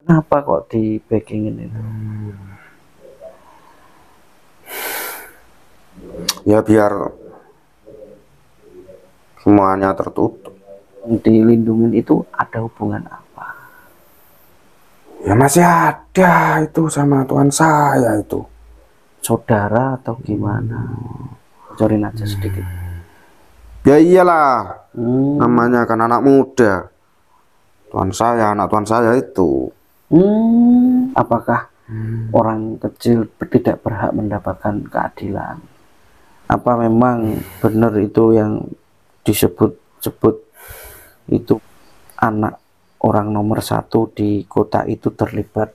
Kenapa kok di backingin itu? Ya biar semuanya tertutup. Dilindungin itu ada hubungan apa? Ya masih ada itu sama Tuhan saya itu. Saudara atau gimana? Bocorin aja sedikit. Ya iyalah, namanya kan anak muda. Tuhan saya, anak Tuhan saya itu. Apakah orang kecil tidak berhak mendapatkan keadilan? Apa memang benar itu yang disebut-sebut itu anak orang nomor 1 di kota itu terlibat?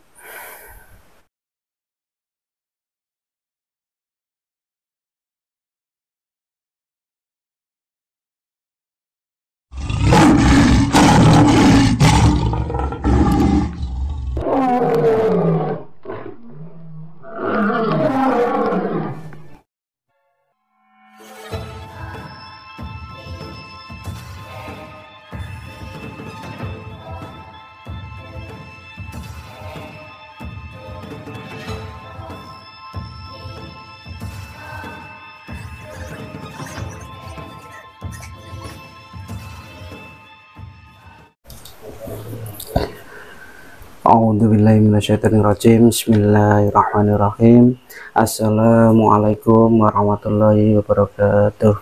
A'udzubillahiminasyaitonirrajim. Bismillahirrahmanirrahim. Assalamualaikum warahmatullahi wabarakatuh.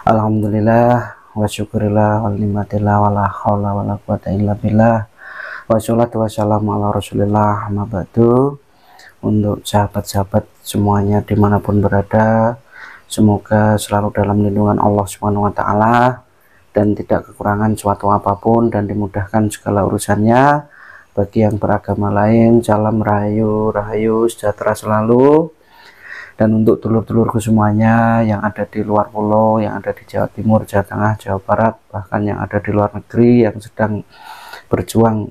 Alhamdulillah wa syukurillah wa ni'matillah wa la haula wa la quwata illa billah. Wassalatu wassalamu ala rasulillah amma ba'du. Untuk sahabat-sahabat semuanya dimanapun berada, semoga selalu dalam lindungan Allah Subhanahu wa ta'ala dan tidak kekurangan suatu apapun dan dimudahkan segala urusannya. Bagi yang beragama lain, salam rahayu sejahtera selalu. Dan untuk dulur-dulurku semuanya yang ada di luar pulau, yang ada di Jawa Timur, Jawa Tengah, Jawa Barat, bahkan yang ada di luar negeri yang sedang berjuang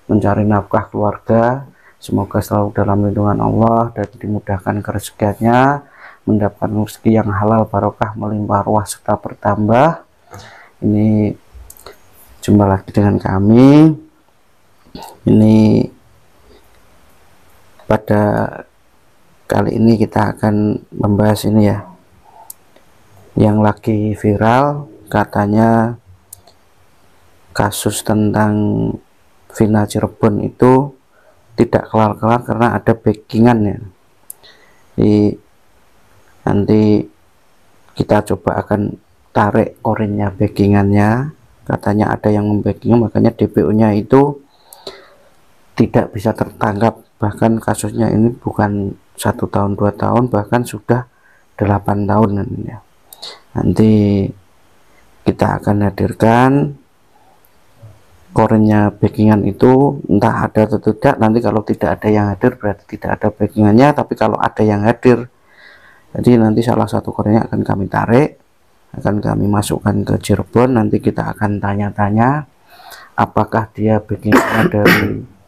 mencari nafkah keluarga, semoga selalu dalam lindungan Allah dan dimudahkan kerezekiannya, mendapatkan rezeki yang halal, barokah, melimpah ruah serta bertambah. Ini jumpa lagi dengan kami. Ini pada kali ini kita akan membahas ini ya, yang lagi viral katanya kasus tentang Vina Cirebon itu tidak kelar-kelar karena ada backingannya. Jadi nanti kita coba akan tarik korinnya backingannya. Katanya ada yang membacking, makanya DPO-nya itu tidak bisa tertangkap. Bahkan kasusnya ini bukan 1 tahun 2 tahun, bahkan sudah 8 tahun ya. Nanti kita akan hadirkan korennya backingan itu, entah ada atau tidak. Nanti kalau tidak ada yang hadir berarti tidak ada backingannya, tapi kalau ada yang hadir, jadi nanti salah satu korennya akan kami tarik, akan kami masukkan ke Cirebon. Nanti kita akan tanya-tanya apakah dia backingannya dari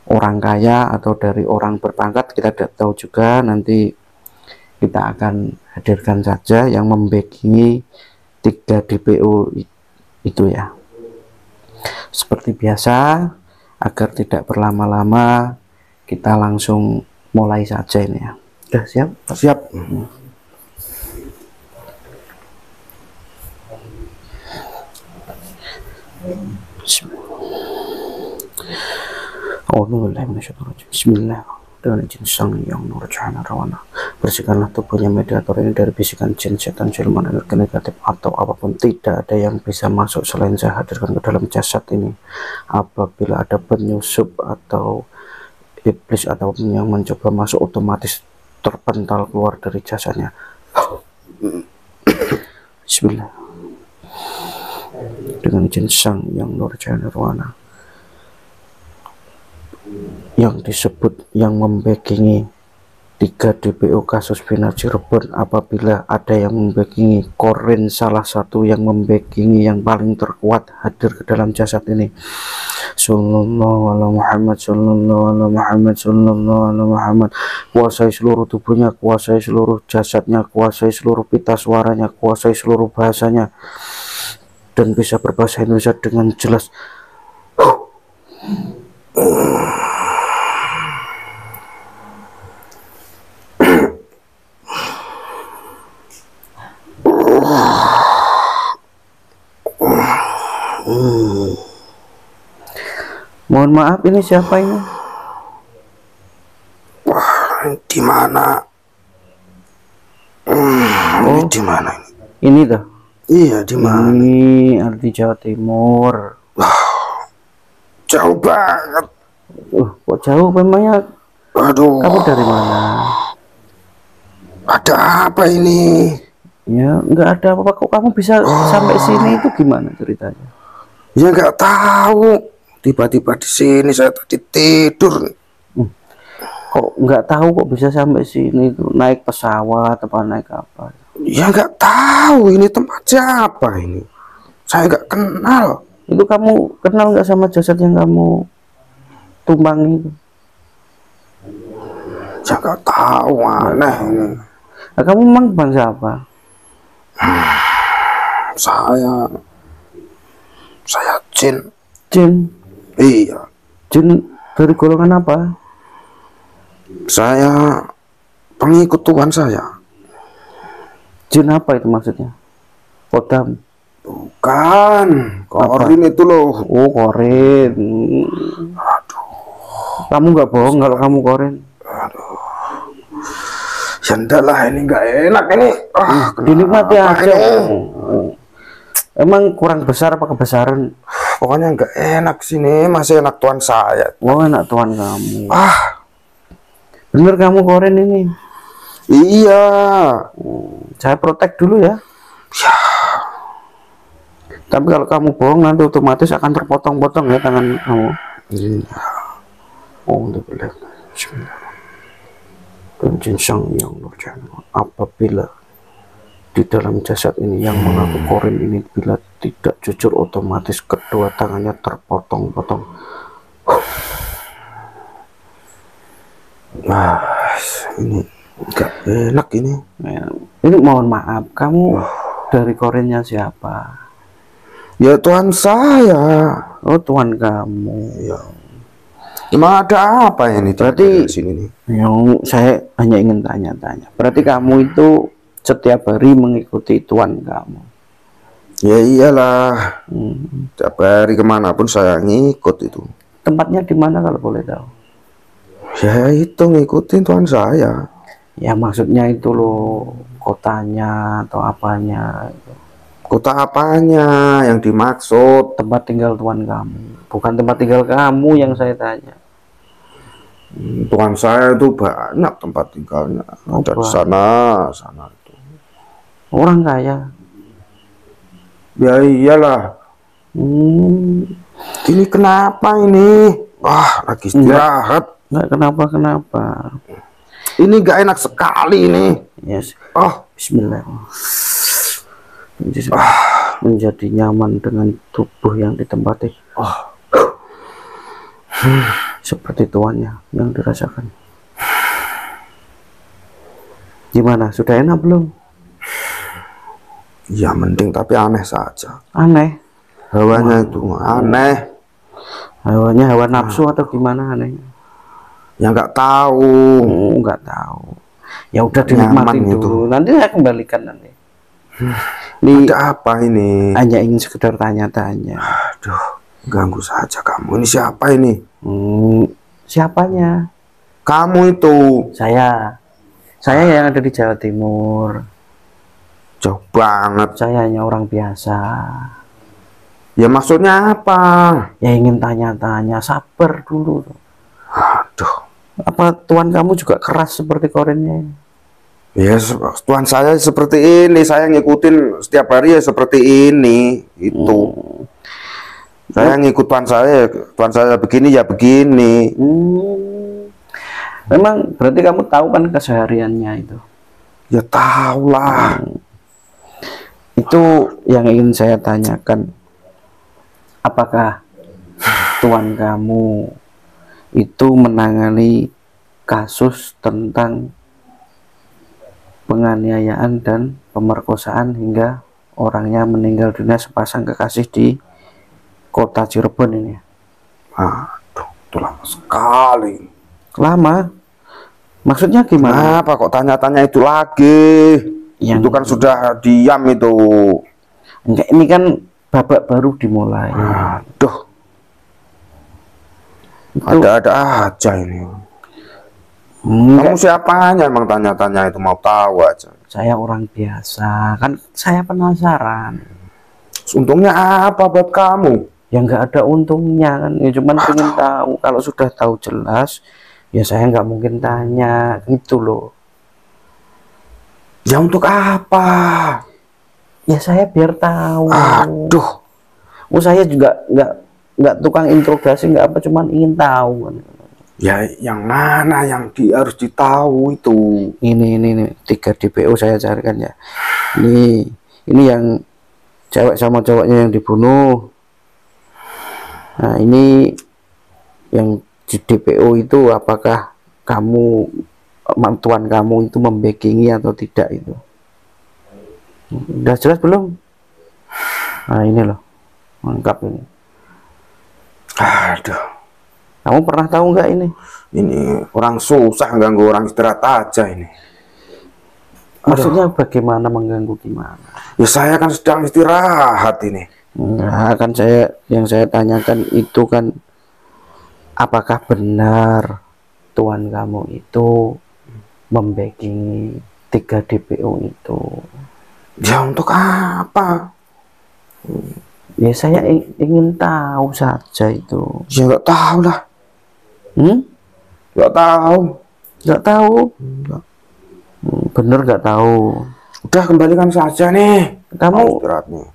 orang kaya atau dari orang berpangkat, kita tidak tahu juga. Nanti kita akan hadirkan saja yang membackingi 3 DPO itu ya. Seperti biasa, agar tidak berlama-lama, kita langsung mulai saja ini ya. Sudah siap? Siap. Bismillah. Dengan izin sang yang nur cahaya rawana, bersihkanlah tubuhnya mediator ini dari bisikan jin, setan, siluman, energi negatif atau apapun. Tidak ada yang bisa masuk selain saya hadirkan ke dalam jasad ini. Apabila ada penyusup atau iblis atau yang mencoba masuk, otomatis terpental keluar dari jasadnya. Bismillah. Dengan izin sang yang nur cahaya rawana, yang disebut yang membackingi 3 DPO kasus Vina Cirebon, apabila ada yang membackingi korin salah satu yang membackingi yang paling terkuat hadir ke dalam jasad ini. Sallallahu alaihi Muhammad, sallallahu alaihi Muhammad, sallallahu alaihi Muhammad. Kuasai seluruh tubuhnya, kuasai seluruh jasadnya, kuasai seluruh pita suaranya, kuasai seluruh bahasanya, dan bisa berbahasa Indonesia dengan jelas. Mohon maaf, ini siapa ini? Wah, di mana? Ini di mana ini? Ini tuh. Iya, di mana? Ini arti Jawa Timur. Jauh banget. Kok jauh memangnya? Aduh. Kamu dari mana? Ada apa ini? Ya, nggak ada apa-apa. Kok kamu bisa sampai sini, itu gimana ceritanya? Ya nggak tahu. Tiba-tiba di sini saya tadi tidur. Kok nggak tahu kok bisa sampai sini? Itu naik pesawat apa naik apa? Ya nggak tahu ini tempat siapa ini. Saya nggak kenal. Itu kamu kenal nggak sama jasad yang kamu tumpangi itu? Saya nggak tahu, aneh ini. Nah, kamu memang bangsa apa? Saya jin. Jin. Iya. Jin dari golongan apa? Saya pengikut Tuhan saya. Jin apa itu maksudnya? Kodam? Bukan, Korin itu loh. Oh, Korin. Aduh. Kamu nggak bohong kalau kamu Korin? Aduh. Ya enggak lah, ini nggak enak ini. Dinikmati aja. Ini? Emang kurang besar apa kebesaran? Pokoknya nggak enak sini, masih enak Tuhan saya. Oh, enak Tuhan kamu. Bener kamu Korin ini? Iya. Saya protek dulu ya. Ya. Tapi kalau kamu bohong nanti otomatis akan terpotong-potong ya tangan kamu. Iya. Oh, udah boleh. Dan sang yang nurjana, apabila di dalam jasad ini yang mengaku Korin ini bila tidak jujur, otomatis kedua tangannya terpotong-potong. Nah, ini enggak enak ini. Ini mohon maaf, kamu dari Korinnya siapa? Ya Tuhan saya. Oh, Tuhan kamu. Ya. Emang ada apa ini? Berarti sini nih? Yang saya hanya ingin tanya-tanya. Berarti kamu itu setiap hari mengikuti Tuhan kamu? Ya iyalah. Setiap hari kemanapun saya ngikut itu. Tempatnya di mana kalau boleh tahu? Ya itu ngikutin Tuhan saya. Ya maksudnya itu loh, kotanya atau apanya? Kota apanya yang dimaksud? Tempat tinggal Tuhan kamu. Bukan tempat tinggal kamu yang saya tanya. Tuhan saya itu banyak tempat tinggalnya. Ada di sana itu. Orang kaya. Ya iyalah. Ini kenapa ini? Wah, lagi istirahat. Enggak kenapa. Ini gak enak sekali ini. Yes. Bismillah. Menjadi nyaman dengan tubuh yang ditempati. Seperti tuannya yang dirasakan. Gimana? Sudah enak belum? Ya mending, tapi aneh saja. Aneh? Hawanya itu aneh. Hawanya hawa nafsu atau gimana anehnya? Ya nggak tahu. Nggak tahu. Ya udah dinikmati dulu. Nanti saya kembalikan nanti. Ada apa ini? Hanya ingin sekedar tanya-tanya. Aduh, ganggu saja kamu. Ini siapa ini? Siapanya? Kamu itu. Saya yang ada di Jawa Timur. Jauh banget. Saya hanya orang biasa. Ya maksudnya apa? Ya ingin tanya-tanya. Sabar dulu. Aduh. Apa Tuhan kamu juga keras seperti Korinnya? Ya Tuhan saya seperti ini. Saya ngikutin setiap hari ya seperti ini. Itu. Saya ngikut Tuhan saya begini ya begini. Memang berarti kamu tahu kan kesehariannya itu? Ya tahu lah. Itu yang ingin saya tanyakan. Apakah Tuhan kamu itu menangani kasus tentang penganiayaan dan pemerkosaan hingga orangnya meninggal dunia sepasang kekasih di kota Cirebon ini? Aduh, itu lama sekali. Lama? Maksudnya gimana? Kenapa kok tanya-tanya itu lagi? Itu kan sudah diam itu. Enggak, ini kan babak baru dimulai. Aduh. Itu Ada-ada aja ini. enggak, Kamu siapanya emang tanya-tanya itu, mau tahu aja. saya orang biasa, kan saya penasaran. Untungnya apa buat kamu? Ya nggak ada untungnya kan, ya cuman pengen tahu. Kalau sudah tahu jelas, ya saya nggak mungkin tanya gitu loh. Ya untuk apa? Ya saya biar tahu. Aduh, Saya juga nggak tukang interogasi, nggak apa, cuman ingin tahu kan. ya yang mana yang harus ditahu itu? Ini 3 DPO saya carikan ya. Ini yang cewek sama cowoknya yang dibunuh. Nah, ini yang di DPO itu, apakah kamu, mantuan kamu itu membackingi atau tidak itu? Udah jelas belum? Nah, ini loh, lengkap ini. Aduh, Kamu pernah tahu nggak ini? ini orang susah ganggu orang istirahat aja ini. Maksudnya bagaimana mengganggu gimana? Ya saya kan sedang istirahat ini. Enggak, kan yang saya tanyakan itu kan, apakah benar tuan kamu itu membackingi 3 DPO itu? Ya untuk apa? Ya saya ingin tahu saja itu. Ya nggak tahu lah. Nggak Tahu. tahu. Bener nggak tahu. Udah kembalikan saja nih. Kamu Mau istirahat nih.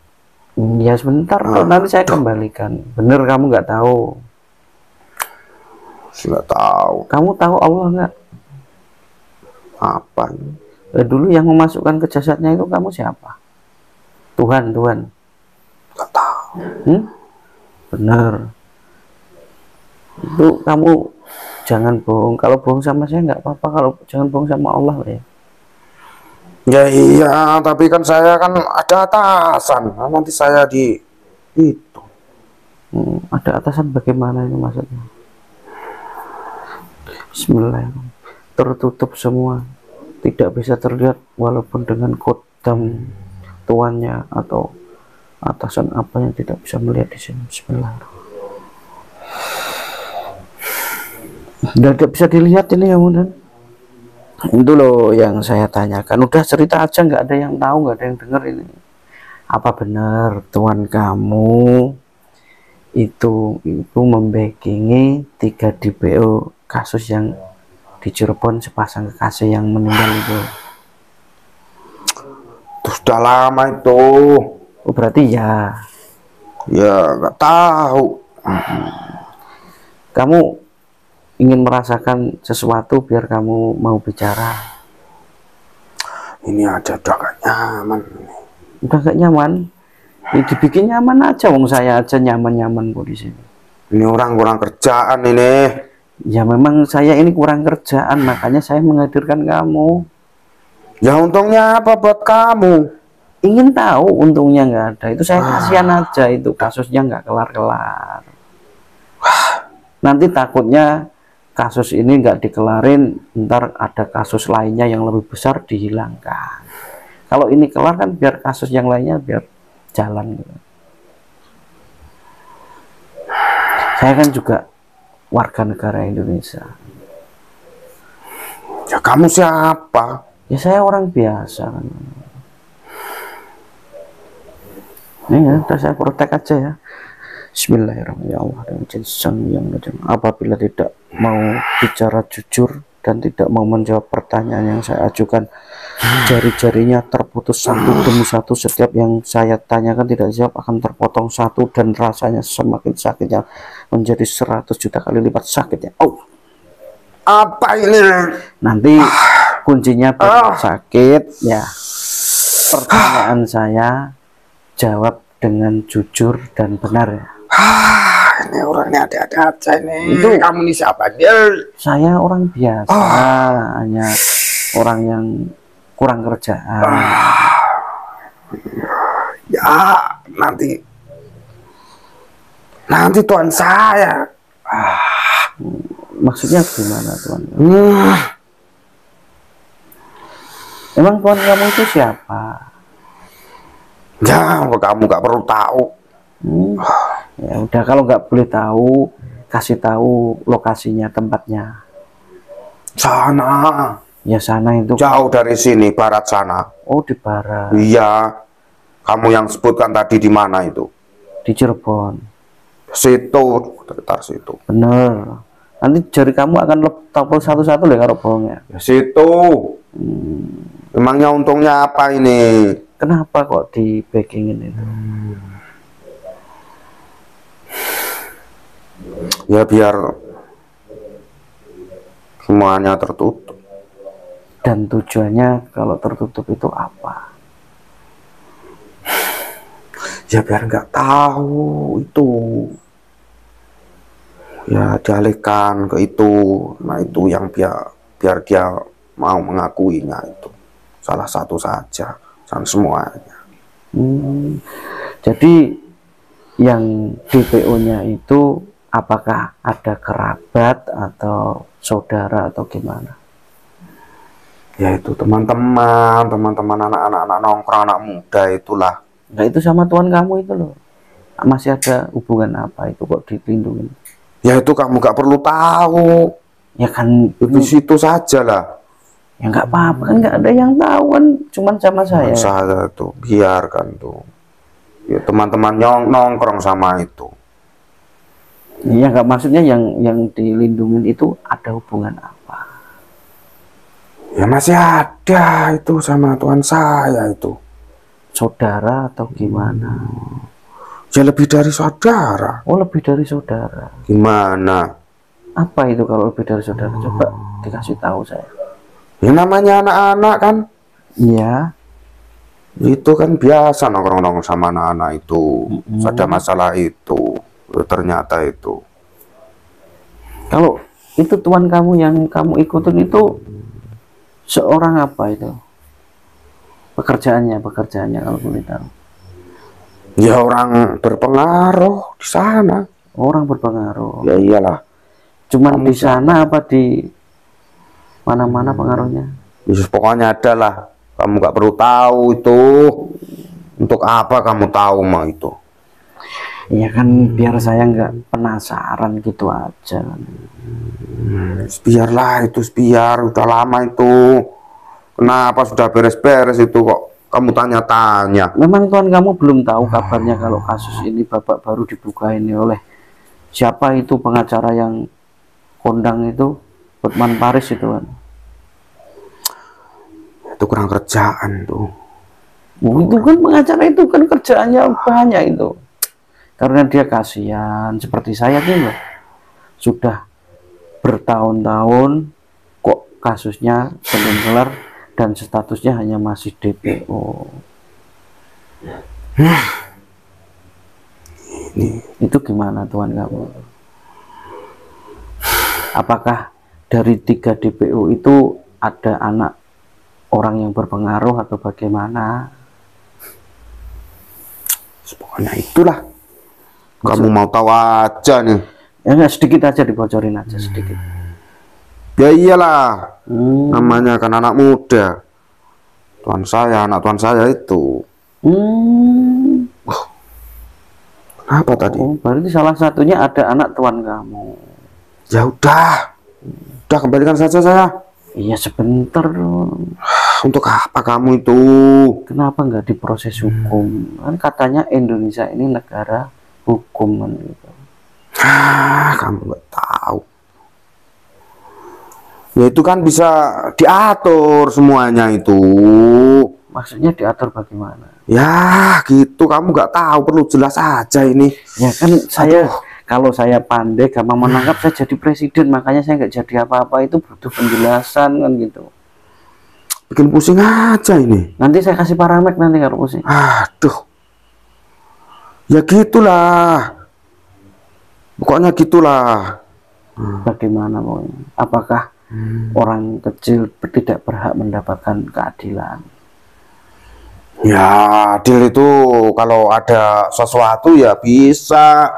ya sebentar kok, nanti saya kembalikan. Bener kamu nggak tahu. Nggak tahu. Kamu tahu Allah nggak? Apa ini? Dulu yang memasukkan ke jasadnya itu kamu siapa? Tuhan. Nggak tahu. Bener. Itu kamu jangan bohong. Kalau bohong sama saya nggak apa-apa, kalau jangan bohong sama Allah ya. Ya iya, tapi kan saya kan ada atasan. Nah, nanti saya di itu. Ada atasan bagaimana ini maksudnya? Bismillahirrahmanirrahim. Tertutup semua, tidak bisa terlihat walaupun dengan kodam tuannya atau atasan apa yang tidak bisa melihat di sini. Bismillahirrahmanirrahim. Tidak bisa dilihat ini ya mudah. Itu loh yang saya tanyakan. Udah cerita aja, nggak ada yang tahu, nggak ada yang dengar ini. Apa benar tuan kamu itu membackingi 3 DPO kasus yang di Cirebon, sepasang kekasih yang meninggal itu? Itu sudah lama itu. Oh, berarti ya. Ya nggak tahu. Kamu ingin merasakan sesuatu biar kamu mau bicara. Ini aja udah gak nyaman. Udah gak nyaman? Ya, dibikin nyaman aja, wong saya aja nyaman-nyaman kok di sini. Ini orang kurang kerjaan ini. Ya memang saya ini kurang kerjaan, makanya saya menghadirkan kamu. Ya untungnya apa buat kamu? Ingin tahu, untungnya nggak ada. Itu saya kasihan aja, itu kasusnya nggak kelar-kelar. Nanti takutnya kasus ini nggak dikelarin, ntar ada kasus lainnya yang lebih besar dihilangkan. Kalau ini kelar kan biar kasus yang lainnya biar jalan gitu. Saya kan juga warga negara Indonesia. Ya kamu siapa? Ya saya orang biasa kan. Ini ya, udah saya protek aja ya. Bismillahirrahmanirrahim. Apabila tidak mau bicara jujur dan tidak mau menjawab pertanyaan yang saya ajukan, jari-jarinya terputus satu demi satu. Setiap yang saya tanyakan tidak jawab akan terpotong satu, dan rasanya semakin sakitnya menjadi 100 juta kali lipat sakitnya. Oh, Apa ini? nanti kuncinya biar sakit ya. Pertanyaan saya jawab dengan jujur dan benar ya. Ini orangnya ada-ada aja ini. Itu Kamu ini siapa dia? saya orang biasa, hanya orang yang kurang kerjaan. Ya nanti tuan saya. Maksudnya gimana tuan? Emang tuan kamu itu siapa? Ya kamu gak perlu tahu. Ya udah, kalau nggak boleh tahu kasih tahu lokasinya, tempatnya. Sana. Ya sana itu. Jauh dari sini, barat sana. Oh, di barat. Iya. Kamu yang sebutkan tadi di mana itu? Di Cirebon. Situ, sekitar situ. Bener. Nanti jari kamu akan topel satu-satu deh karo bohongnya. Ya, situ. Emangnya untungnya apa ini? Kenapa kok di backingin itu? Ya biar semuanya tertutup. Dan tujuannya kalau tertutup itu apa? Ya biar nggak tahu itu. Ya dialihkan ke itu. Nah itu yang biar dia mau mengakuinya itu. Salah satu saja, dan semuanya. Jadi yang DPO-nya itu apakah ada kerabat atau saudara atau gimana? Ya itu teman-teman anak-anak nongkrong, anak muda itulah. Nah itu sama tuan kamu itu loh. Masih ada hubungan apa itu kok dilindungi? Ya itu kamu gak perlu tahu. Ya kan Di situ saja lah. ya nggak apa-apa kan, nggak ada yang tahu kan, cuman sama saya. Saya tuh biarkan tuh. Ya teman-teman nongkrong sama itu. Ya nggak, maksudnya yang dilindungi itu ada hubungan apa? Ya masih ada itu sama tuan saya itu. Saudara atau gimana? Ya lebih dari saudara. Oh lebih dari saudara. Gimana? Apa itu kalau lebih dari saudara? Coba dikasih tahu saya. Ya namanya anak-anak kan. Iya. Itu kan biasa nongkrong-nongkrong sama anak-anak itu. Ada masalah itu. Ternyata itu. Kalau itu tuan kamu yang kamu ikutin itu seorang apa itu? Pekerjaannya kalau boleh tahu. Ya orang berpengaruh di sana. Orang berpengaruh. Ya iyalah. Cuman di sana apa di mana-mana pengaruhnya? Yesus pokoknya ada lah. Kamu gak perlu tahu itu. Untuk apa kamu tahu mah itu? Iya kan biar saya nggak penasaran gitu aja. Biarlah itu, biar udah lama itu. Kenapa sudah beres-beres itu kok kamu tanya-tanya? Memang tuan kamu belum tahu kabarnya kalau kasus ini babak baru dibuka ini oleh siapa itu pengacara yang kondang itu, Hotman Paris itu kan? Itu kurang kerjaan tuh. Itu kan pengacara itu kan kerjaannya banyak itu. Karena dia kasihan seperti saya gitu. Sudah bertahun-tahun kok kasusnya belum kelar dan statusnya hanya masih DPO. Itu gimana tuan kamu? Apakah dari 3 DPO itu ada anak orang yang berpengaruh atau bagaimana? Pokoknya itulah. Kamu mau tahu aja nih. Ya sedikit aja, dibocorin aja sedikit. Ya iyalah. Namanya kan anak muda. Anak tuan saya itu. Apa tadi? Oh, berarti salah satunya ada anak tuan kamu. Ya udah kembalikan saja saya. Iya sebentar dong. Untuk apa kamu itu? Kenapa nggak diproses hukum? Kan katanya Indonesia ini negara hukum kan gitu. Kamu nggak tahu. Ya itu kan bisa diatur semuanya itu. Maksudnya diatur bagaimana? Ya gitu, kamu nggak tahu, perlu jelas aja ini. Ya kan saya kalau saya pandai gampang menangkap, saya jadi presiden, makanya saya nggak jadi apa-apa, itu butuh penjelasan kan gitu. Bikin pusing aja ini. Nanti saya kasih paramek nanti kalau pusing. Aduh. Ya gitulah. Pokoknya gitulah. Bagaimana maunya? Apakah orang kecil tidak berhak mendapatkan keadilan? Ya adil itu kalau ada sesuatu ya bisa.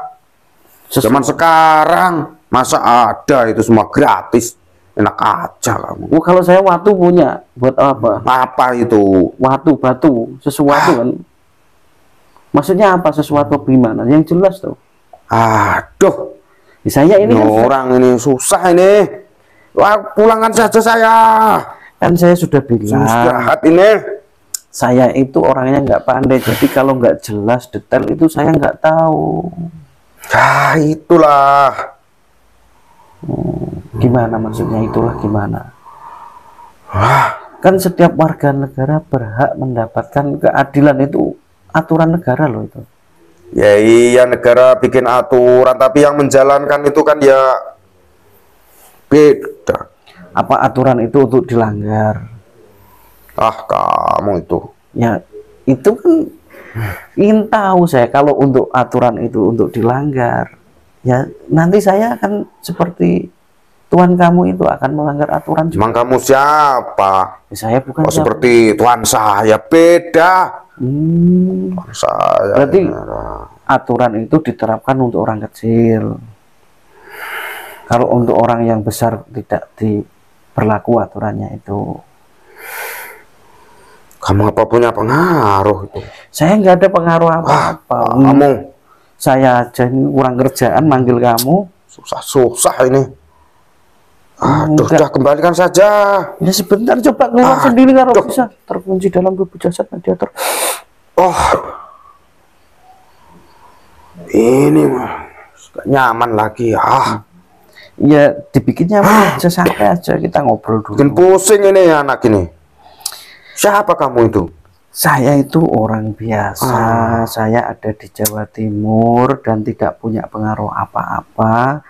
Zaman sekarang masa ada itu semua gratis? Enak aja kamu. Oh, kalau saya waktu punya buat apa? Apa itu? Waktu, batu, sesuatu kan? Maksudnya apa sesuatu gimana? Yang jelas tuh. Aduh, Saya ini kan orang ini susah ini. Wah, pulangkan saja saya. kan saya sudah bilang Istirahat ini. saya itu orangnya nggak pandai, jadi kalau nggak jelas detail itu saya nggak tahu. Ya itulah. Gimana maksudnya itulah gimana? Wah, Kan setiap warga negara berhak mendapatkan keadilan, itu aturan negara loh itu. ya iya negara bikin aturan, tapi yang menjalankan itu kan ya beda. Apa aturan itu untuk dilanggar? Ah, kamu itu. Ya itu kan ingin tahu saya, kalau untuk aturan itu untuk dilanggar, ya nanti saya akan seperti tuan kamu itu akan melanggar aturan juga. Emang kamu siapa? Saya bukan Kok siapa. seperti tuan saya? Beda. Tuan saya. Berarti ini. aturan itu diterapkan untuk orang kecil. Kalau untuk orang yang besar tidak diberlaku aturannya itu. Kamu apa punya pengaruh itu? Saya nggak ada pengaruh apa-apa. Kamu Saya aja ini kurang kerjaan manggil kamu. susah-susah ini. Aduh, Enggak. dah kembalikan saja. Ya sebentar, coba keluar sendiri kalau bisa. Terkunci dalam tubuh jasad mediator. Oh, ini mah gak nyaman lagi. Ya dibikinnya aja, santai aja, kita ngobrol dulu. Bikin pusing ini anak ini. Siapa kamu itu? Saya itu orang biasa. Saya ada di Jawa Timur dan tidak punya pengaruh apa-apa.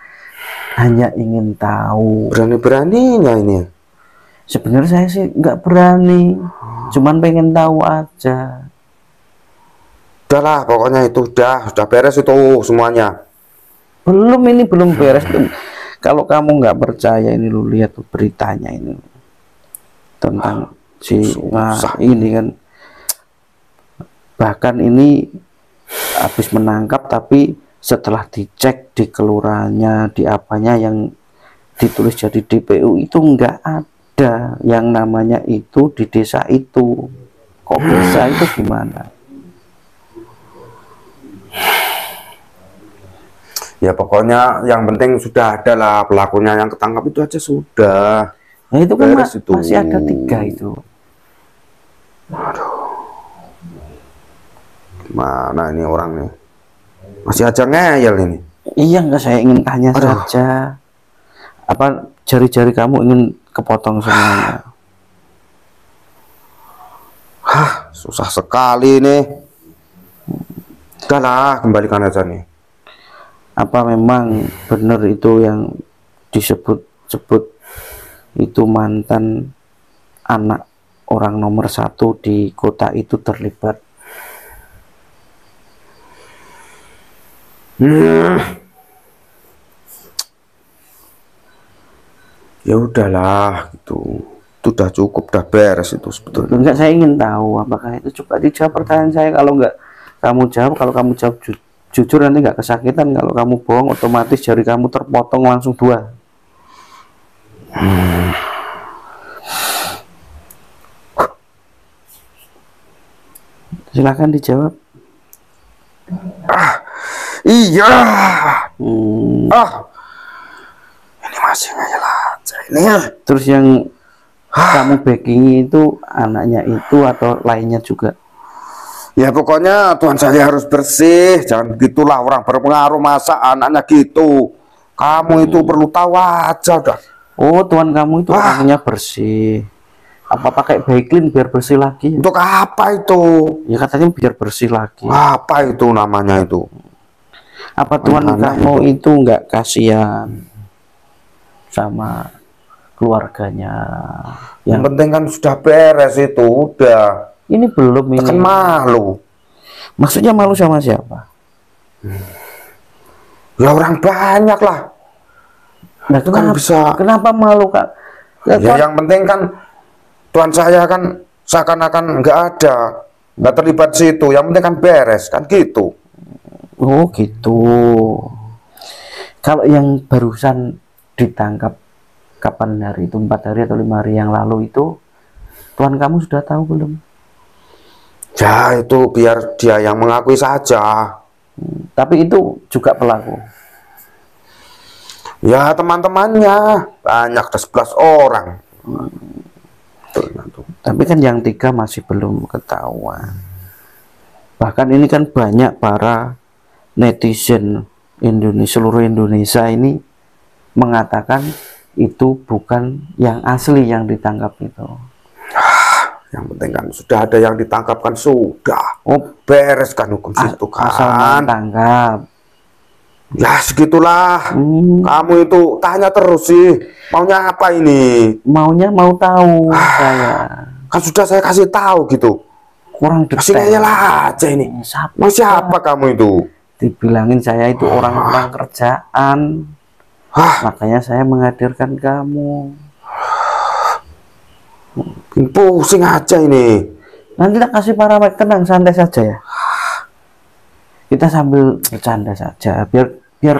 Hanya ingin tahu. Berani-beraninya ini. Sebenarnya saya sih nggak berani, cuman pengen tahu aja. Udahlah, pokoknya itu sudah beres itu semuanya. Ini belum beres. Kalau kamu nggak percaya, ini lu lihat tuh beritanya ini tentang ini kan, bahkan ini habis menangkap, tapi setelah dicek di kelurahannya, di apanya yang ditulis jadi DPU itu nggak ada yang namanya itu di desa itu. Kok bisa? Itu gimana? Ya pokoknya yang penting sudah ada lah pelakunya, yang ketangkap itu aja sudah. Nah itu kan Beres itu. masih ada 3 itu. Mana ini orang nih? Masih aja ngeyel ini. Iya, enggak, saya ingin tanya saja. Apa jari-jari kamu ingin kepotong semuanya? Susah sekali nih. Udahlah, kembalikan aja nih. Apa memang benar itu yang disebut-sebut itu mantan anak orang nomor 1 di kota itu terlibat? Ya udahlah, itu udah cukup, udah beres itu sebetulnya. Enggak, saya ingin tahu apakah itu. Coba dijawab pertanyaan saya. Kalau enggak kamu jawab, kalau kamu jawab jujur nanti nggak kesakitan. Kalau kamu bohong, otomatis jari kamu terpotong langsung 2. Silakan dijawab. Iya. Hmm. Ini masih ngeyel aja ini. Terus yang kamu backingi itu anaknya itu atau lainnya juga? Ya pokoknya Tuhan saya harus bersih. Jangan begitulah, orang berpengaruh masa anaknya gitu. Kamu itu perlu tahu aja udah. Oh, tuan kamu itu orangnya bersih. Apa pakai Baiklin biar bersih lagi? Untuk apa itu? Ya katanya biar bersih lagi. Apa itu namanya itu? Apa tuan kamu itu nggak kasihan sama keluarganya? Yang penting kan sudah beres itu, udah. Ini belum ini. Kan malu. Maksudnya malu sama siapa? Ya orang banyak lah. Nah, kenapa malu, Kak? Ya yang penting kan tuan saya kan seakan-akan nggak ada, nggak terlibat situ. Yang penting kan beres, kan gitu. Oh gitu. Kalau yang barusan ditangkap kapan hari itu, 4 hari atau 5 hari yang lalu itu, tuan kamu sudah tahu belum? Ya itu biar dia yang mengakui saja. Tapi itu juga pelaku. Ya teman-temannya banyak, ada 11 orang. Tapi kan yang 3 masih belum ketahuan. Bahkan ini kan banyak para netizen Indonesia, seluruh Indonesia ini mengatakan itu bukan yang asli yang ditangkap itu. Yang penting kan sudah ada yang ditangkap kan sudah. Oh, beres kan hukum situ Asal kan. tangkap. Ya segitulah. Kamu itu tanya terus sih. Maunya apa ini? Maunya mau tahu saya. Kan sudah saya kasih tahu gitu. Kurang Masih detail. ngeyel aja ini. Siapa kamu itu? Dibilangin saya itu orang-orang kerjaan. Makanya saya menghadirkan kamu. Pusing aja ini. Nanti tak kasih parameter, tenang, santai saja ya. Kita sambil bercanda saja, biar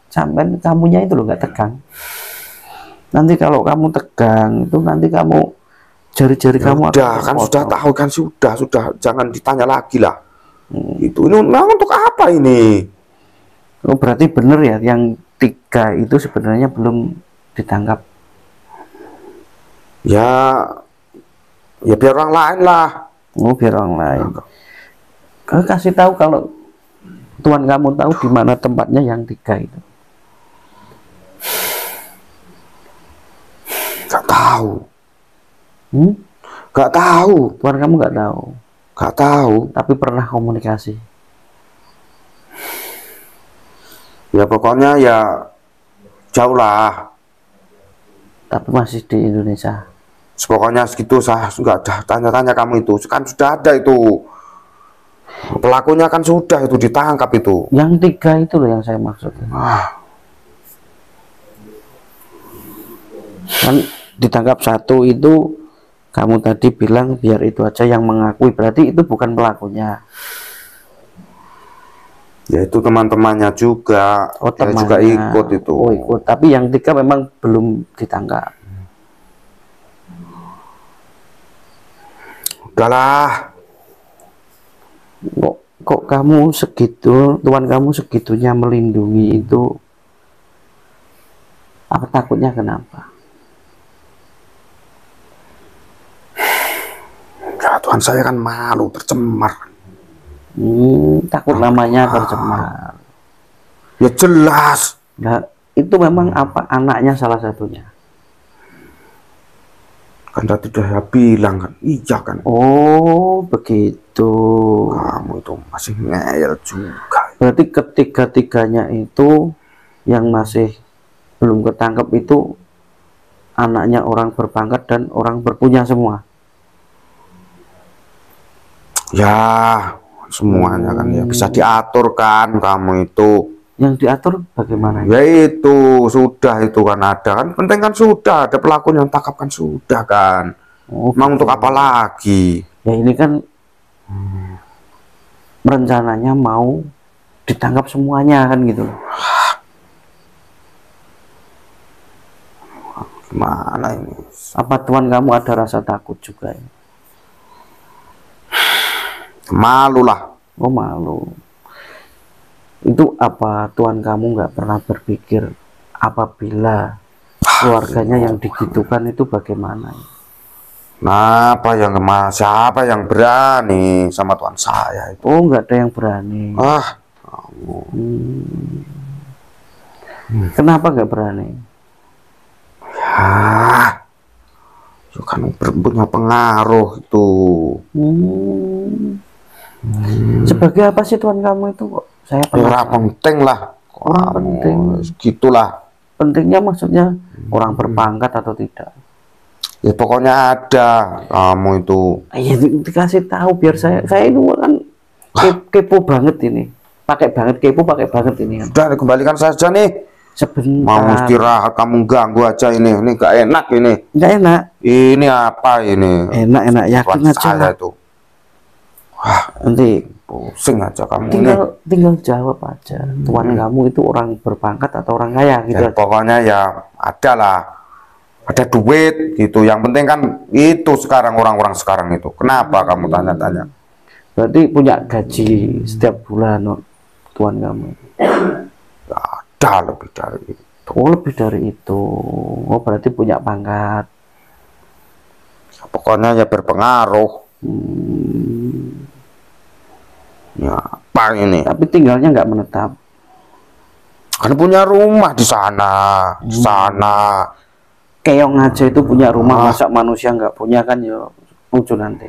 sampai kamunya itu loh nggak tegang. Nanti kalau kamu tegang itu nanti kamu jari-jari kamu udah kan sudah tahu kan sudah jangan ditanya lagi lah. Itu ini memang untuk apa ini? Oh, berarti bener ya yang 3 itu sebenarnya belum ditangkap. Ya biar orang lain lah. Oh, biar orang lain. Kau kasih tahu kalau Tuhan kamu tahu di mana tempatnya yang 3 itu. Gak tahu. Gak tahu. Tuhan kamu gak tahu. Gak tahu. Tapi pernah komunikasi. Ya pokoknya ya jauh lah. Tapi masih di Indonesia. Pokoknya segitu, saya nggak ada tanya-tanya kamu itu kan sudah ada itu pelakunya kan sudah itu ditangkap itu. Yang 3 itu loh yang saya maksud. Kan ditangkap 1 itu kamu tadi bilang biar itu aja yang mengakui, berarti itu bukan pelakunya. Ya itu teman-temannya juga. Oh, temannya juga ikut itu. Oh, ikut. Tapi yang 3 memang belum ditangkap. Udahlah. Kok kamu segitu, Tuhan kamu segitunya melindungi itu? Apa takutnya kenapa? Ya Tuhan saya kan malu, tercemar. Takut namanya tercemar. Ya jelas. Nah, itu memang apa anaknya salah satunya? Kan tadi udah bilang kan, iya kan. Oh begitu. Kamu itu masih ngeyel juga. Berarti ketiga-tiganya itu yang masih belum ketangkep itu anaknya orang berpangkat dan orang berpunya semua. Ya semuanya kan ya bisa diatur kan kamu itu. Yang diatur bagaimana? Ya itu sudah itu kan ada kan, penting kan sudah ada pelaku yang tangkap kan sudah kan. Emang untuk apa lagi? Ya ini kan rencananya mau ditangkap semuanya kan gitu. Gimana ini? Apa Tuhan kamu ada rasa takut juga ya? Malu lah. Oh malu. Itu apa Tuhan kamu nggak pernah berpikir apabila keluarganya yang digitukan itu bagaimana? Nah, siapa yang berani sama Tuhan saya itu? Oh nggak ada yang berani. Kenapa nggak berani? Ya, itu kan punya pengaruh itu. Sebagai apa sih Tuhan kamu itu kok? Saya orang penting lah. Orang penting. Gitulah. Pentingnya maksudnya orang berpangkat atau tidak? Ya pokoknya ada kamu itu. Ya dikasih tahu biar saya ini kan kepo banget ini. Pakai banget kepo, pakai banget ini. Sudah kembalikan saja nih. Sebentar. Mau istirahat kamu ganggu aja ini. Ini gak enak ini. Nggak enak. Ini apa ini? Enak yakin aja saya itu. Nanti pusing aja kamu tinggal jawab aja. Tuhan kamu itu orang berpangkat atau orang kaya gitu. Ya, pokoknya ya ada lah, ada duit gitu. Yang penting kan itu sekarang orang-orang sekarang itu. Kenapa kamu tanya-tanya? Berarti punya gaji setiap bulan Tuhan kamu? Ya, ada lebih dari Oh, lebih dari itu. Oh, berarti punya pangkat. Pokoknya ya berpengaruh. Ya, apa ini? Tapi tinggalnya nggak menetap. Kan punya rumah di sana, di sana. Keong aja itu punya rumah, masa manusia nggak punya, kan ya lucu nanti.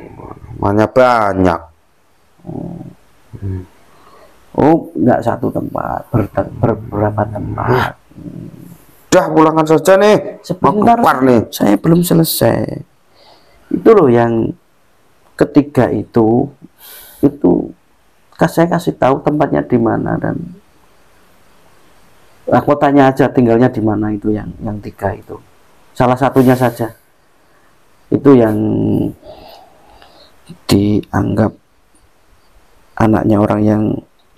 Rumahnya banyak. Oh, nggak satu tempat, beberapa tempat. Udah pulangkan saja nih. Sebentar, Mau keluar nih. saya belum selesai. Itu loh yang ketiga itu saya kasih tahu tempatnya di mana, dan aku tanya aja tinggalnya di mana. Itu yang tiga itu, salah satunya saja itu yang dianggap anaknya orang, yang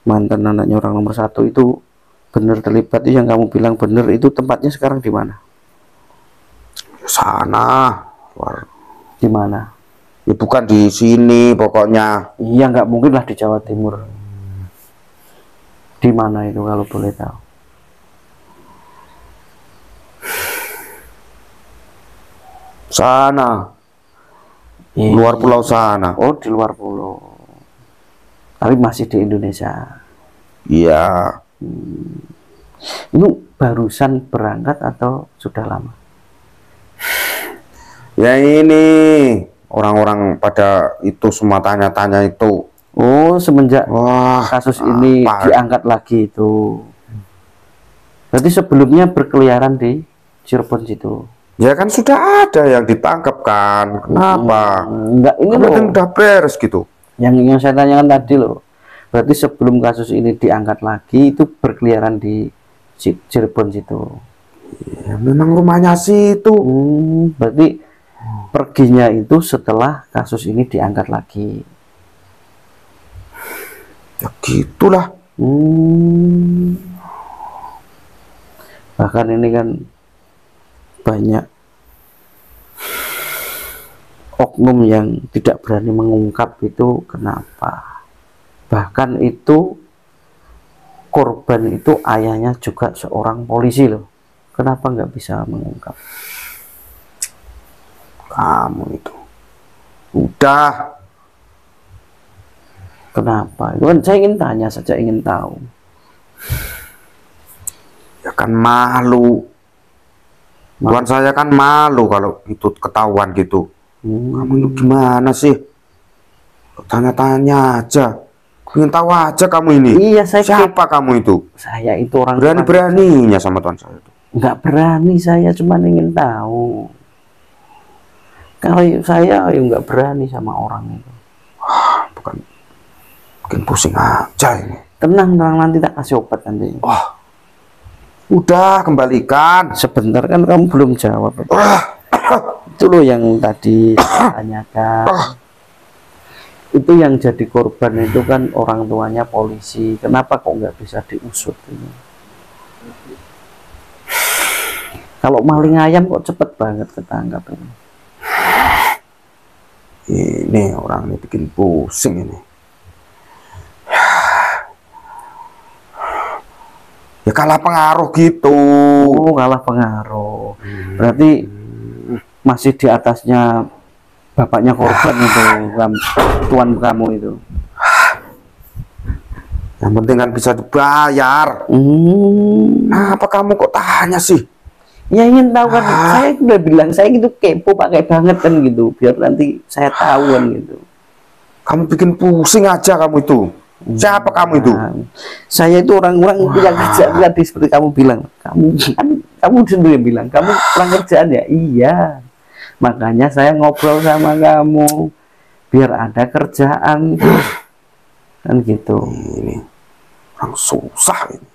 mantan anaknya orang nomor satu itu benar terlibat. Itu yang kamu bilang benar, itu tempatnya sekarang di mana? Sana. Di mana? Ya bukan di sini pokoknya. Iya, nggak mungkin lah di Jawa Timur. Di mana itu kalau boleh tahu? Sana. Luar pulau sana. Oh, di luar pulau. Tapi masih di Indonesia. Iya. Itu barusan berangkat atau sudah lama? Ya ini orang-orang pada itu semua tanya-tanya itu. Oh, semenjak Wah, kasus ini diangkat lagi itu. Berarti sebelumnya berkeliaran di Cirebon situ. ya kan sudah ada yang ditangkap kan. Kenapa? Enggak, ini Kan loh. udah beres gitu. Yang saya tanyakan tadi loh. Berarti sebelum kasus ini diangkat lagi itu berkeliaran di Cirebon situ. Ya, memang rumahnya situ. Berarti perginya itu setelah kasus ini diangkat lagi. Ya gitulah. Bahkan ini kan banyak oknum yang tidak berani mengungkap itu. Kenapa? Bahkan itu korban itu ayahnya juga seorang polisi loh. Kenapa nggak bisa mengungkap? Kamu itu udah. Kenapa? Itu kan saya ingin tanya saja, ingin tahu. Ya kan malu. Tuan saya kan malu kalau itu ketahuan gitu. Kamu itu gimana sih? Tanya-tanya aja. Ingin tahu aja kamu ini. Iya, siapa kamu itu? Saya itu orang berani-beraninya sama tuan saya itu. Nggak berani, saya cuma ingin tahu. Kalau saya ya nggak berani sama orang itu. Bukan, bikin pusing aja ini. Tenang, nanti tak kasih obat nanti. Udah kembalikan. Sebentar, kan kamu belum jawab. Itu loh yang tadi saya tanyakan. Itu yang jadi korban itu kan orang tuanya polisi. Kenapa kok nggak bisa diusut ini? Kalau maling ayam kok cepet banget ketangkap ini. Ini orang ini bikin pusing ini. Ya kalah pengaruh gitu. Oh, kalah pengaruh. Berarti masih di atasnya bapaknya korban itu, tuan kamu itu. Yang penting kan bisa dibayar. Apa kamu kok tanya sih? Ya ingin tahu kan. Saya udah bilang saya gitu kepo pakai banget kan gitu, biar nanti saya tahu kan gitu. Kamu bikin pusing aja kamu itu. Siapa kamu itu? Saya itu orang-orang yang kerja tadi seperti kamu bilang. Kamu sendiri bilang kamu kurang kerjaan ya. Iya. Makanya saya ngobrol sama kamu biar ada kerjaan kan gitu. Ini orang susah ini.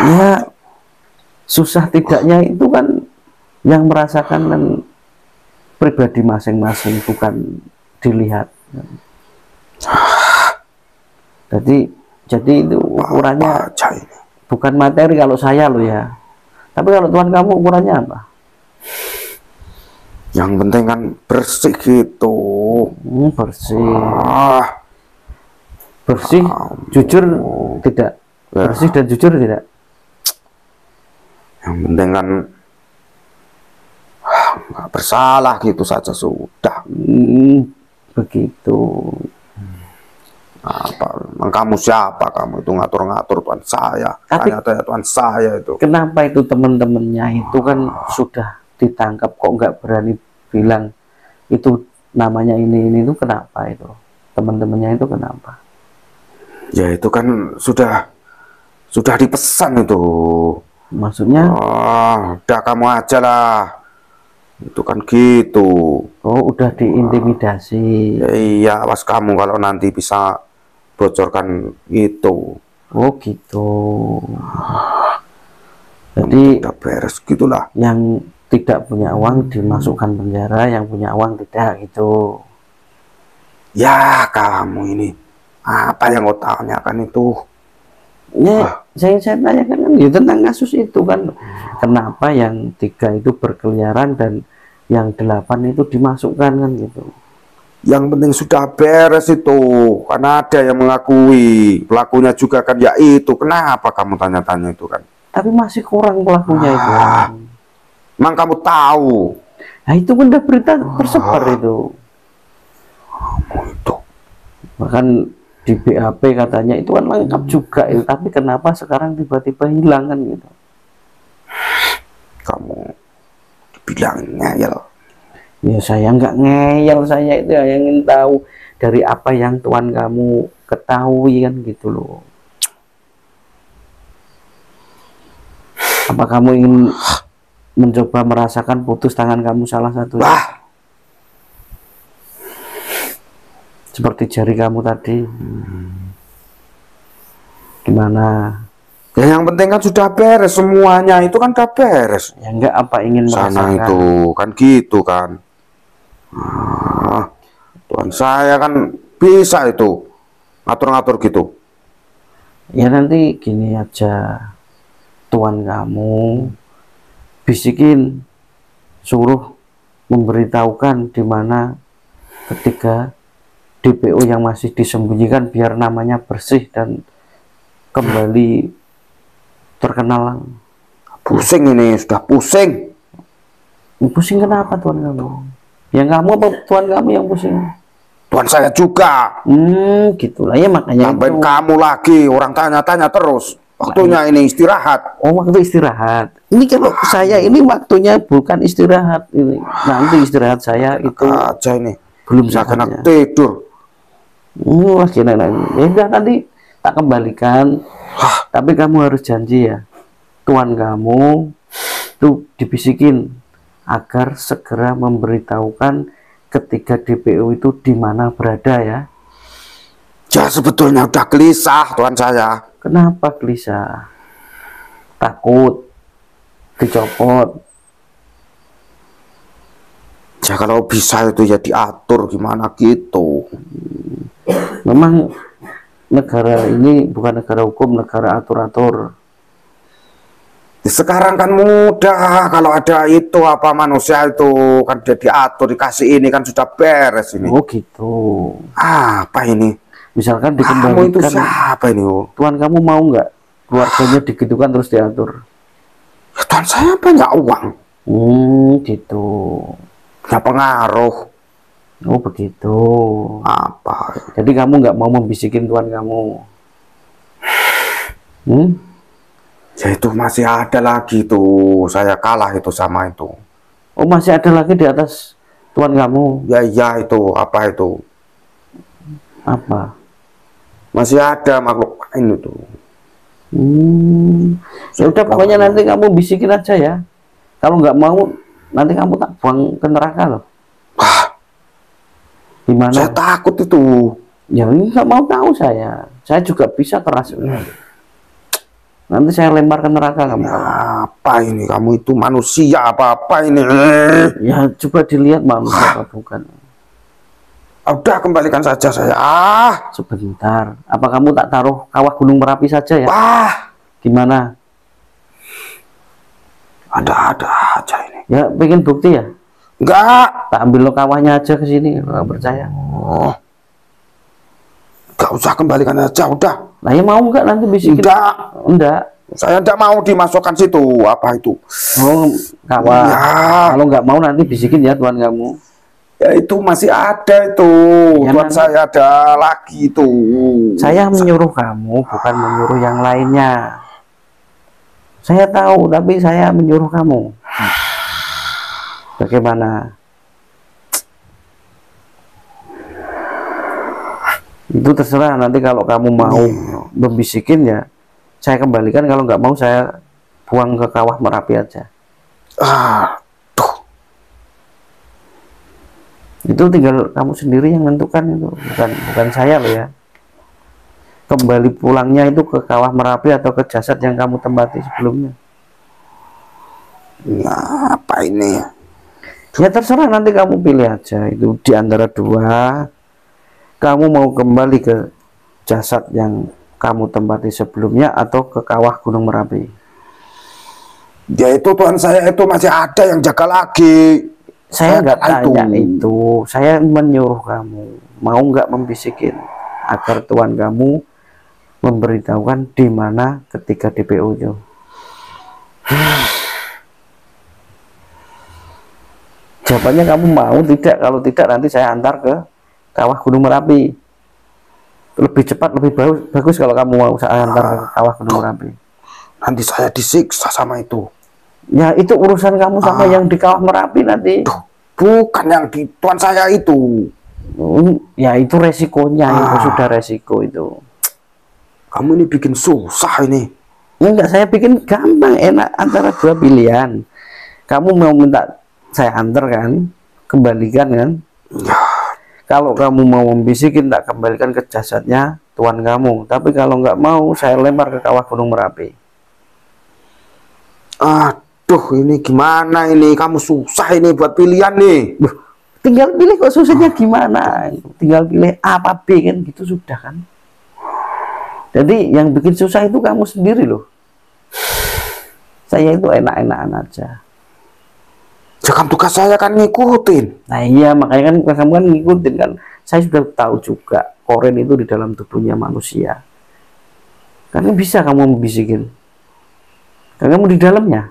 Ya susah tidaknya itu kan yang merasakan kan pribadi masing-masing, bukan dilihat. Jadi itu ukurannya bukan materi kalau saya loh ya. Tapi kalau tuan kamu ukurannya apa? Yang penting kan bersih gitu. Bersih. Bersih, jujur tidak. Bersih dan jujur tidak. Yang penting kan nggak bersalah gitu saja sudah. Begitu. Apa? Emang kamu siapa? Kamu itu ngatur-ngatur tuan saya. Tapi Tanya-tanya tuan saya itu. kenapa itu teman-temannya itu kan sudah ditangkap kok nggak berani bilang itu namanya ini itu kenapa itu? Teman-temannya itu kenapa? Ya itu kan sudah dipesan itu. Maksudnya? Udah kamu aja lah. Itu kan gitu. Oh, udah diintimidasi. Ya, iya, awas kamu kalau nanti bisa bocorkan itu. Oh gitu. Jadi udah beres gitulah. yang tidak punya uang dimasukkan penjara, yang punya uang tidak gitu. Ya kamu ini apa yang kau tanyakan itu? Ya, saya tanyakan kan ya tentang kasus itu kan, kenapa yang 3 itu berkeliaran dan yang 8 itu dimasukkan kan gitu. Yang penting sudah beres itu, karena ada yang mengakui pelakunya juga kan ya itu. Kenapa kamu tanya-tanya itu kan? Tapi masih kurang pelakunya itu. Emang kamu tahu? Nah itu kan udah berita tersebar itu. Itu. Bahkan di BAP katanya itu kan lengkap juga itu. Tapi kenapa sekarang tiba-tiba hilang kan gitu? Kamu bilang ngeyel. Ya saya nggak ngeyel, saya itu yang ingin tahu dari apa yang Tuan kamu ketahui kan gitu loh. Apa kamu ingin mencoba merasakan putus tangan kamu salah satu? Wah, seperti jari kamu tadi. Gimana? ya yang penting kan sudah beres semuanya, itu kan sudah beres. Ya enggak, apa ingin Sana merasakan? itu kan gitu kan. Tuan saya kan bisa itu ngatur-ngatur gitu. Ya nanti gini aja, Tuan kamu bisikin, suruh memberitahukan di mana ketiga DPO yang masih disembunyikan biar namanya bersih dan kembali terkenal. Pusing ini, sudah pusing. Pusing kenapa Tuan kamu? Yang kamu apa Tuan kamu yang pusing? Tuan saya juga. Gitulah ya, makanya Tambahin itu. kamu lagi, orang tanya-tanya terus. Waktunya ini istirahat. Oh, waktu istirahat. Ini kalau saya ini waktunya bukan istirahat ini. Nanti istirahat saya itu Aja ini. belum Enak-enak saatnya. tidur. Wah, gini, ya udah nanti tak kembalikan. Tapi kamu harus janji ya, Tuan kamu tuh dibisikin agar segera memberitahukan ketiga DPO itu di mana berada ya. Ya sebetulnya udah gelisah Tuan saya. Kenapa gelisah? Takut dicopot? Ya kalau bisa itu ya diatur gimana gitu. Memang negara ini bukan negara hukum, negara atur-atur. Sekarang kan mudah, kalau ada itu apa manusia itu kan dia diatur, dikasih ini kan sudah beres ini. Oh gitu. Apa ini? Misalkan Kamu itu dikembalikan, siapa ini? Tuan kamu mau nggak keluarganya digitukan terus diatur? Ya, Tuan saya banyak uang, Gitu. punya pengaruh. Oh begitu. Apa? Jadi kamu nggak mau membisikin Tuan kamu? Ya itu masih ada lagi tuh, saya kalah itu sama itu. Oh masih ada lagi di atas Tuan kamu? Ya iya itu, apa itu? Apa? Masih ada makhluk lain itu. Ya udah pokoknya nanti kamu bisikin aja ya. Kalau nggak mau nanti kamu tak buang ke neraka loh. Wah, Gimana? saya takut itu. Ya ini nggak mau tahu saya. Saya juga bisa keras. Nanti saya lempar ke neraka kamu. Apa ini? Kamu itu manusia apa-apa ini? Ya coba dilihat manusia apa bukan. Udah kembalikan saja saya. Sebentar. Apa kamu tak taruh kawah Gunung Merapi saja ya? Wah, Gimana? ada-ada aja ini. Ya pengen bukti ya? Enggak. Tak ambil lo kawahnya aja ke sini. Nggak percaya? Oh, enggak usah kembalikan aja. Udah. Nah ya mau nggak nanti bisikin? Enggak. Enggak. Saya tidak mau dimasukkan situ. Apa itu? Oh, kawah. Ya, Kalau nggak mau nanti bisikin ya tuan kamu. ya itu masih ada itu. Ya, Tuan saya ada lagi itu. Saya menyuruh kamu, bukan menyuruh yang lainnya. Saya tahu, tapi saya menyuruh kamu. Bagaimana? Itu terserah, nanti kalau kamu mau membisikin ya saya kembalikan, kalau nggak mau saya buang ke kawah Merapi aja. Itu tinggal kamu sendiri yang menentukan, itu bukan saya loh ya. Kembali pulangnya itu ke kawah Merapi atau ke jasad yang kamu tempati sebelumnya. Nah, apa ini? Ya terserah, nanti kamu pilih aja, itu di antara dua. Kamu mau kembali ke jasad yang kamu tempati sebelumnya atau ke kawah Gunung Merapi? Ya itu tuan saya itu masih ada yang jaga lagi. Saya nggak tanya itu, saya menyuruh kamu mau nggak membisikin agar tuan kamu memberitahukan di mana ketika DPO itu. Jawabannya kamu mau tidak? Kalau tidak nanti saya antar ke kawah Gunung Merapi. Lebih cepat, lebih bagus kalau kamu mau saya antar ke kawah Gunung Merapi. Nanti saya disiksa sama itu. Ya itu urusan kamu sama yang di kawah Merapi nanti. Bukan yang di tuan saya itu. Ya itu resikonya, itu sudah resiko itu. Kamu ini bikin susah ini. Enggak, saya bikin gampang, enak, antara dua pilihan. Kamu mau minta saya antar kan, kembalikan kan. Kalau kamu mau membisikin, tak kembalikan ke jasadnya tuan kamu. Tapi kalau nggak mau, saya lempar ke kawah Gunung Merapi. Aduh, ini gimana ini? Kamu susah ini buat pilihan nih. Tinggal pilih, kok susahnya gimana? Tinggal pilih A apa B kan, gitu sudah kan. Jadi yang bikin susah itu kamu sendiri loh. Saya itu enak-enakan aja. Jangan tugas saya kan ngikutin. Nah iya, makanya kan kamu kan ngikutin kan. Saya sudah tahu juga koren itu di dalam tubuhnya manusia. Karena bisa kamu membisikin. Karena kamu di dalamnya.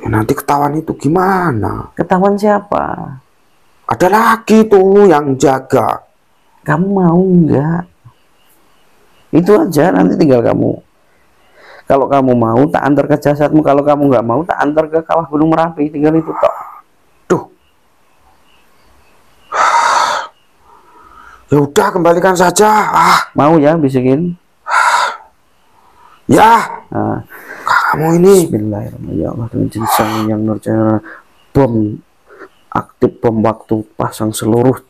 Ya, nanti ketahuan itu gimana? Ketahuan siapa? Ada lagi tuh yang jaga. Kamu mau nggak? Itu aja, nanti tinggal kamu. Kalau kamu mau tak antar ke jasadmu, kalau kamu nggak mau tak antar ke kawah Gunung Merapi, tinggal itu tok. Duh. Ya udah, kembalikan saja. Mau ya bisikin? Ya. Nah, kamu ini. Bismillahirrahmanirrahim. Ya Allah, dengan jinsang yang nurjana, bom aktif, bom waktu, pasang seluruh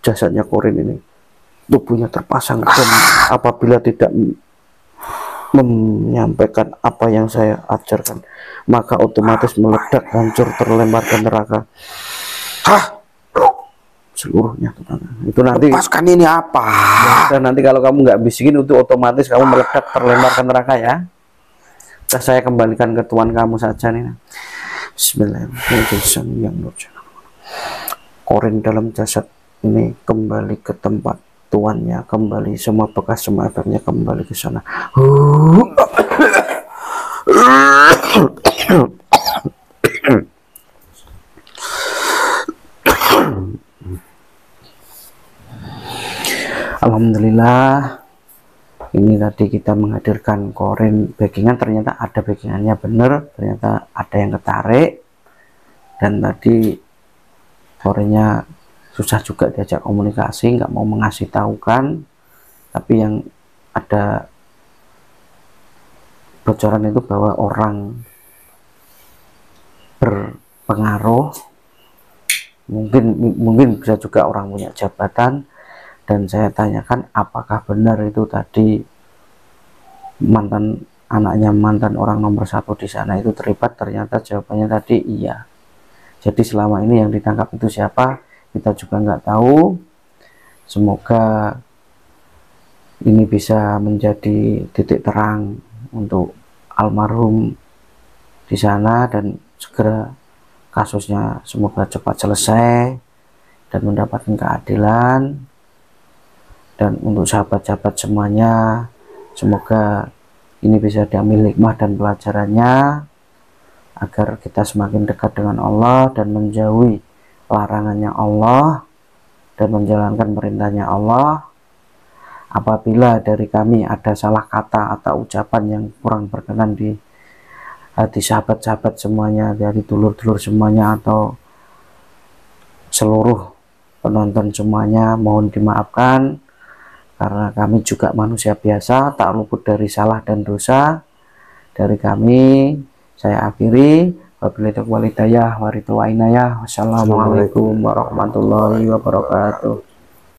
jasadnya korin ini. Tubuhnya terpasang bom. Apabila tidak menyampaikan apa yang saya ajarkan, maka otomatis meledak, hancur, terlempar ke neraka. Seluruhnya itu nanti. Lepaskan ini apa? Ya, dan nanti kalau kamu nggak bisikin itu otomatis kamu meledak, terlempar ke neraka ya. Saya kembalikan ke tuan kamu saja nih. Bismillahirrahmanirrahim. Korin dalam jasad ini kembali ke tempat tuannya, kembali semua bekas, semua efeknya kembali ke sana. Alhamdulillah, ini tadi kita menghadirkan korin backingan, ternyata ada backingannya bener, ternyata ada yang ketarik, dan tadi korinnya susah juga diajak komunikasi, nggak mau mengasih tahu kan. Tapi yang ada bocoran itu bahwa orang berpengaruh, mungkin bisa juga orang punya jabatan. Dan saya tanyakan apakah benar itu tadi anaknya mantan orang nomor 1 di sana itu terlibat. Ternyata jawabannya tadi iya. Jadi selama ini yang ditangkap itu siapa, kita juga nggak tahu. Semoga ini bisa menjadi titik terang untuk almarhum di sana, dan segera kasusnya semoga cepat selesai dan mendapatkan keadilan. Dan untuk sahabat-sahabat semuanya, semoga ini bisa diambil hikmah dan pelajarannya, agar kita semakin dekat dengan Allah dan menjauhi larangannya Allah dan menjalankan perintahnya Allah. Apabila dari kami ada salah kata atau ucapan yang kurang berkenan di hati sahabat-sahabat semuanya, dari dulur-dulur semuanya atau seluruh penonton semuanya, mohon dimaafkan, karena kami juga manusia biasa, tak luput dari salah dan dosa. Dari kami saya akhiri, wabillahi taufiq wal hidayah, wassalamualaikum warahmatullahi wabarakatuh.